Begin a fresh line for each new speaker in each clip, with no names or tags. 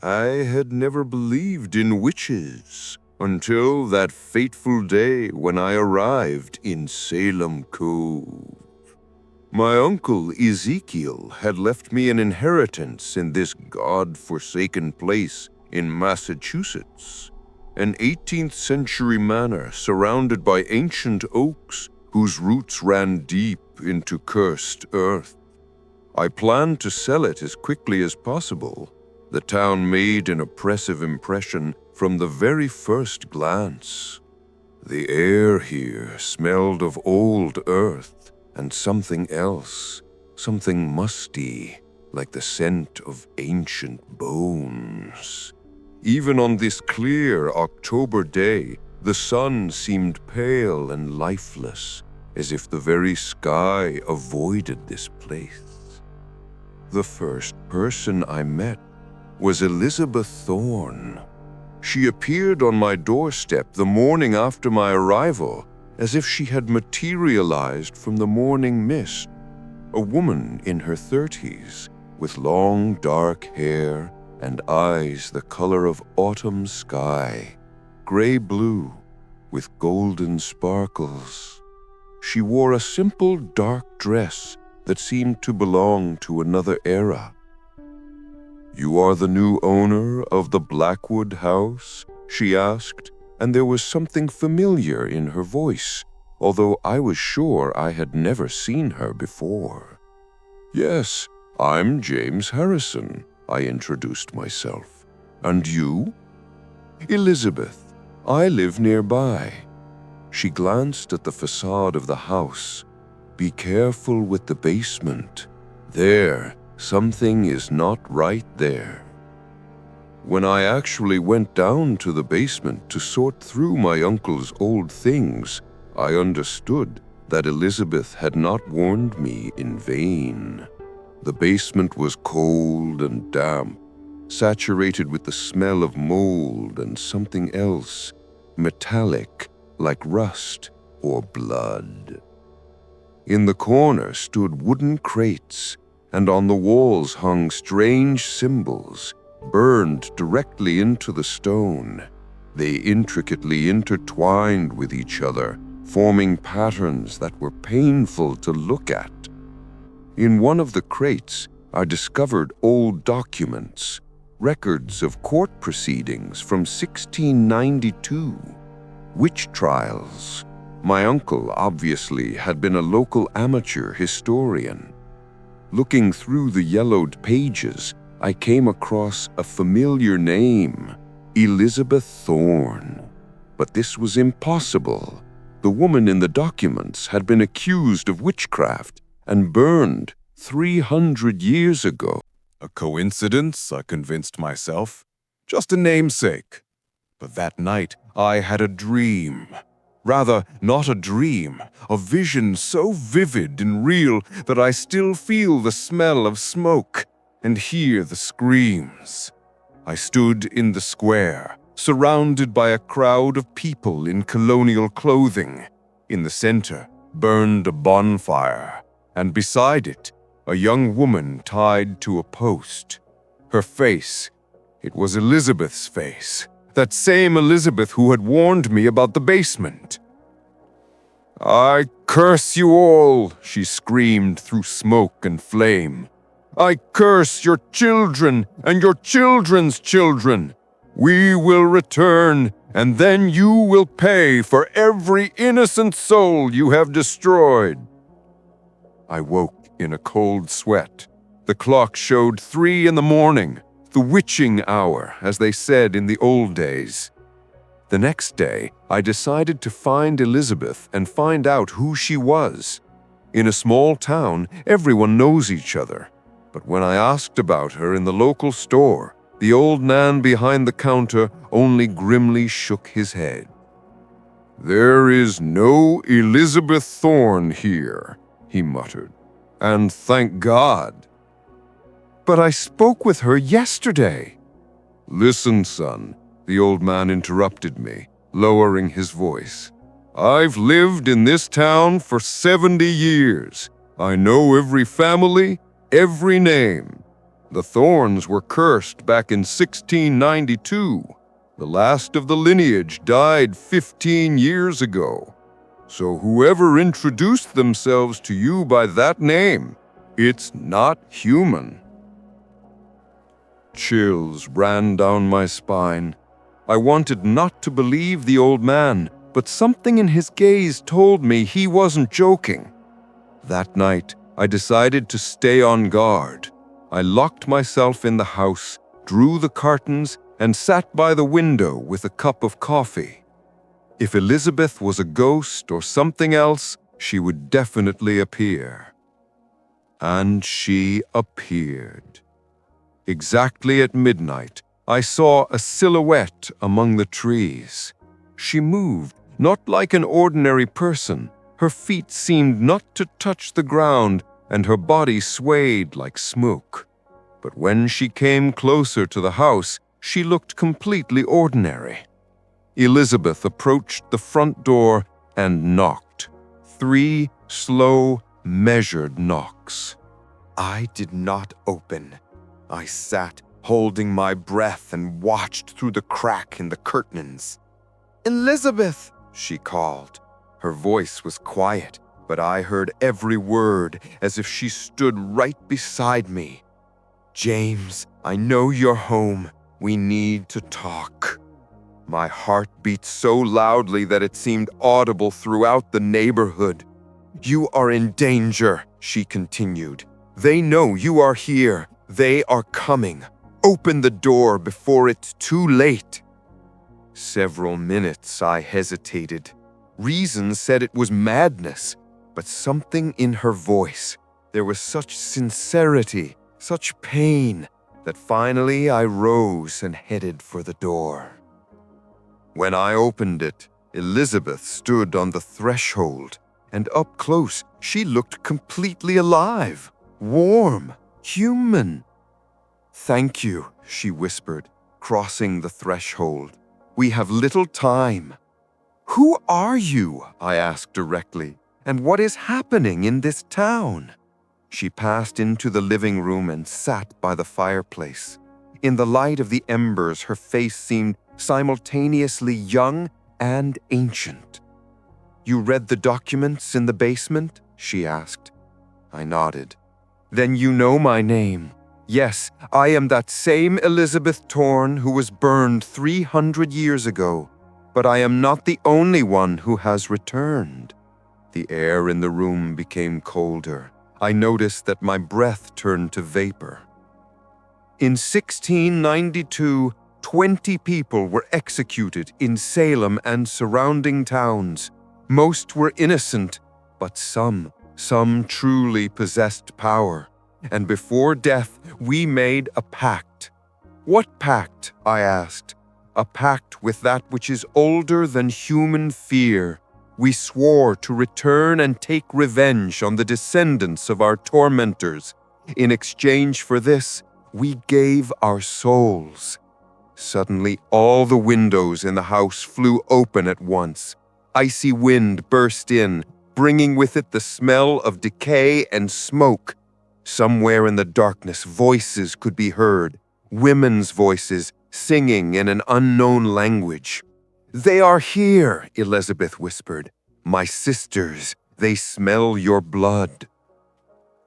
I had never believed in witches until that fateful day when I arrived in Salem Cove. My uncle Ezekiel had left me an inheritance in this God-forsaken place in Massachusetts, an 18th century manor surrounded by ancient oaks whose roots ran deep into cursed earth. I planned to sell it as quickly as possible. The town made an oppressive impression from the very first glance. The air here smelled of old earth and something else, something musty, like the scent of ancient bones. Even on this clear October day, the sun seemed pale and lifeless, as if the very sky avoided this place. The first person I met was Elizabeth Thorn. She appeared on my doorstep the morning after my arrival, as if she had materialized from the morning mist. A woman in her 30s, with long dark hair and eyes the color of autumn sky, gray-blue with golden sparkles. She wore a simple dark dress that seemed to belong to another era. "You are the new owner of the Blackwood house?" she asked, and there was something familiar in her voice, although I was sure I had never seen her before. "Yes, I'm James Harrison," I introduced myself. "And you?" "Elizabeth. I live nearby." She glanced at the facade of the house. "Be careful with the basement. There, something is not right there." When I actually went down to the basement to sort through my uncle's old things, I understood that Elizabeth had not warned me in vain. The basement was cold and damp, saturated with the smell of mold and something else, metallic like rust or blood. In the corner stood wooden crates, and on the walls hung strange symbols, burned directly into the stone. They intricately intertwined with each other, forming patterns that were painful to look at. In one of the crates, I discovered old documents, records of court proceedings from 1692, witch trials. My uncle obviously had been a local amateur historian. Looking through the yellowed pages, I came across a familiar name, Elizabeth Thorn. But this was impossible. The woman in the documents had been accused of witchcraft and burned 300 years ago.
A coincidence, I convinced myself. Just a namesake. But that night, I had a dream. Rather, not a dream, a vision so vivid and real that I still feel the smell of smoke and hear the screams. I stood in the square, surrounded by a crowd of people in colonial clothing. In the center burned a bonfire, and beside it, a young woman tied to a post. Her face, it was Elizabeth's face. That same Elizabeth who had warned me about the basement. "I curse you all," she screamed through smoke and flame. "I curse your children and your children's children. We will return, and then you will pay for every innocent soul you have destroyed." I woke in a cold sweat. The clock showed 3 in the morning. The witching hour, as they said in the old days. The next day, I decided to find Elizabeth and find out who she was. In a small town, everyone knows each other. But when I asked about her in the local store, the old man behind the counter only grimly shook his head. "There is no Elizabeth Thorn here," he muttered. "And thank God." "But I spoke with her yesterday." "Listen, son," the old man interrupted me, lowering his voice. "I've lived in this town for 70 years. I know every family, every name.
The Thorns were cursed back in 1692. The last of the lineage died 15 years ago. So whoever introduced themselves to you by that name, it's not human." Chills ran down my spine. I wanted not to believe the old man, but something in his gaze told me he wasn't joking. That night, I decided to stay on guard. I locked myself in the house, drew the curtains, and sat by the window with a cup of coffee. If Elizabeth was a ghost or something else, she would definitely appear. And she appeared. Exactly at midnight, I saw a silhouette among the trees. She moved, not like an ordinary person. Her feet seemed not to touch the ground, and her body swayed like smoke. But when she came closer to the house, she looked completely ordinary. Elizabeth approached the front door and knocked. 3 slow, measured knocks. I did not open. I sat, holding my breath, and watched through the crack in the curtains. "Elizabeth!" she called. Her voice was quiet, but I heard every word as if she stood right beside me. "James, I know you're home. We need to talk." My heart beat so loudly that it seemed audible throughout the neighborhood. "You are in danger," she continued. "They know you are here. They are coming. Open the door before it's too late." Several minutes I hesitated. Reason said it was madness, but something in her voice, there was such sincerity, such pain, that finally I rose and headed for the door. When I opened it, Elizabeth stood on the threshold, and up close she looked completely alive, warm, human. "Thank you," she whispered, crossing the threshold. "We have little time." "Who are you?" I asked directly. "And what is happening in this town?" She passed into the living room and sat by the fireplace. In the light of the embers, her face seemed simultaneously young and ancient. "You read the documents in the basement?" she asked. I nodded. "Then you know my name. Yes, I am that same Elizabeth Thorn who was burned 300 years ago. But I am not the only one who has returned." The air in the room became colder. I noticed that my breath turned to vapor. In 1692, 20 people were executed in Salem and surrounding towns. Most were innocent, but some truly possessed power. And before death, we made a pact. "What pact?" I asked. "A pact with that which is older than human fear. We swore to return and take revenge on the descendants of our tormentors. In exchange for this, we gave our souls." Suddenly, all the windows in the house flew open at once. Icy wind burst in, bringing with it the smell of decay and smoke. Somewhere in the darkness, voices could be heard, women's voices singing in an unknown language. "They are here," Elizabeth whispered. "My sisters, they smell your blood."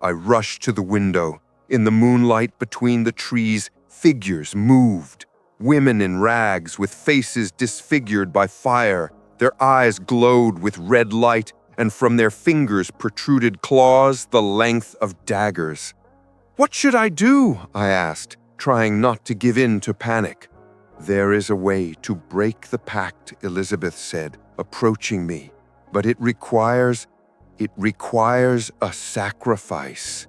I rushed to the window. In the moonlight between the trees, figures moved. Women in rags with faces disfigured by fire. Their eyes glowed with red light, and from their fingers protruded claws the length of daggers. "What should I do?" I asked, trying not to give in to panic. "There is a way to break the pact," Elizabeth said, approaching me. "But it requires a sacrifice."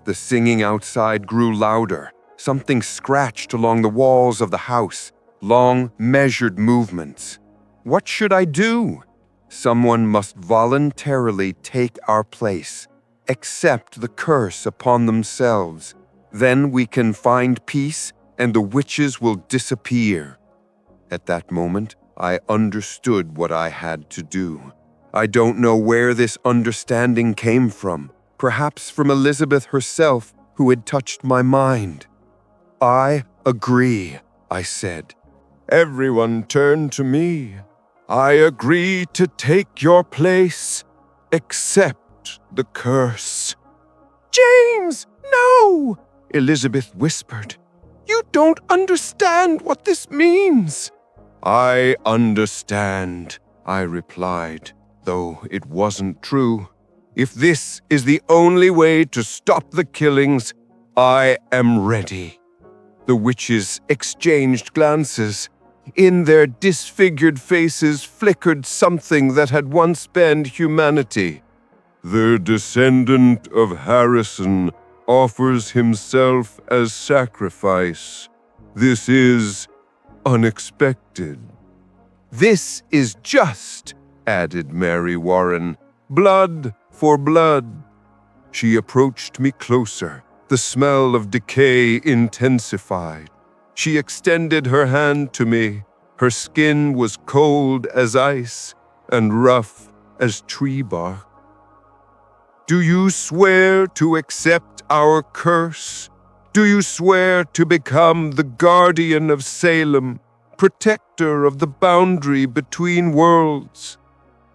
The singing outside grew louder. Something scratched along the walls of the house, long, measured movements. "What should I do?" "Someone must voluntarily take our place, accept the curse upon themselves. Then we can find peace and the witches will disappear." At that moment, I understood what I had to do. I don't know where this understanding came from, perhaps from Elizabeth herself, who had touched my mind. I agree, I said. Everyone turned to me. I agree to take your place, except the curse. James, no! Elizabeth whispered. You don't understand what this means. I understand, I replied, though it wasn't true. If this is the only way to stop the killings, I am ready. The witches exchanged glances. In their disfigured faces flickered something that had once been humanity. The descendant of Harrison offers himself as sacrifice. This is unexpected. This is just, added Mary Warren, blood for blood. She approached me closer. The smell of decay intensified. She extended her hand to me. Her skin was cold as ice and rough as tree bark. Do you swear to accept our curse? Do you swear to become the guardian of Salem, protector of the boundary between worlds?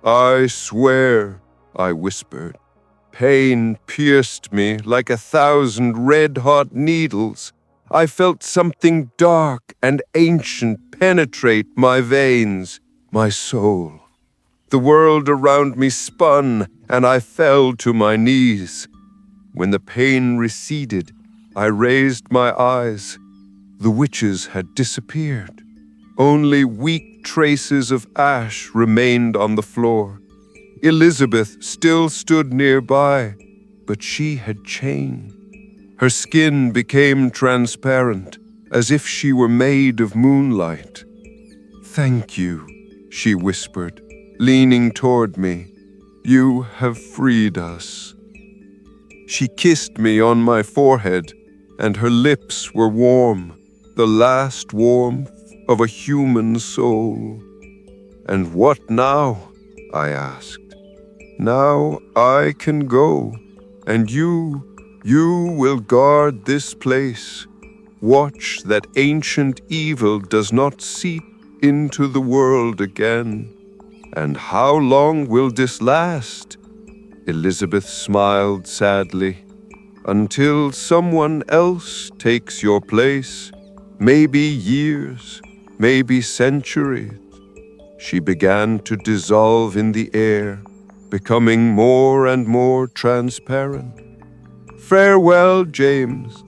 I swear, I whispered. Pain pierced me like 1,000 red-hot needles. I felt something dark and ancient penetrate my veins, my soul. The world around me spun, and I fell to my knees. When the pain receded, I raised my eyes. The witches had disappeared. Only weak traces of ash remained on the floor. Elizabeth still stood nearby, but she had changed. Her skin became transparent, as if she were made of moonlight. Thank you, she whispered, leaning toward me. You have freed us. She kissed me on my forehead, and her lips were warm, the last warmth of a human soul. And what now? I asked. Now I can go, and you will guard this place. Watch that ancient evil does not seep into the world again. And how long will this last? Elizabeth smiled sadly. Until someone else takes your place, maybe years, maybe centuries. She began to dissolve in the air, becoming more and more transparent. Farewell, James.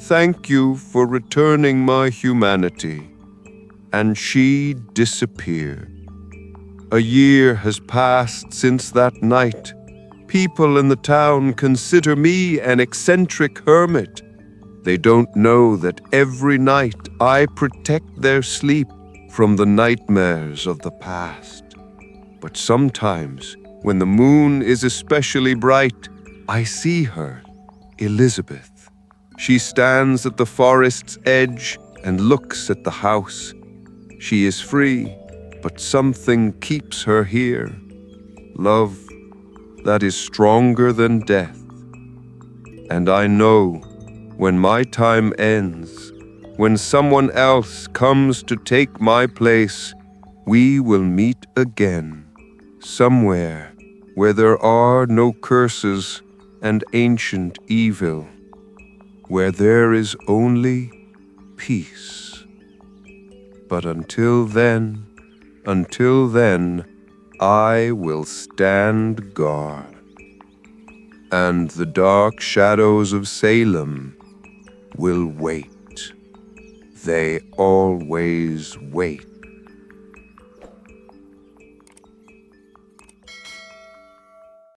Thank you for returning my humanity. And she disappeared. A year has passed since that night. People in the town consider me an eccentric hermit. They don't know that every night I protect their sleep from the nightmares of the past. But sometimes, when the moon is especially bright, I see her, Elizabeth. She stands at the forest's edge and looks at the house. She is free, but something keeps her here. Love that is stronger than death. And I know when my time ends, when someone else comes to take my place, we will meet again. Somewhere where there are no curses and ancient evil, where there is only peace. But until then, I will stand guard. And the dark shadows of Salem will wait. They always wait.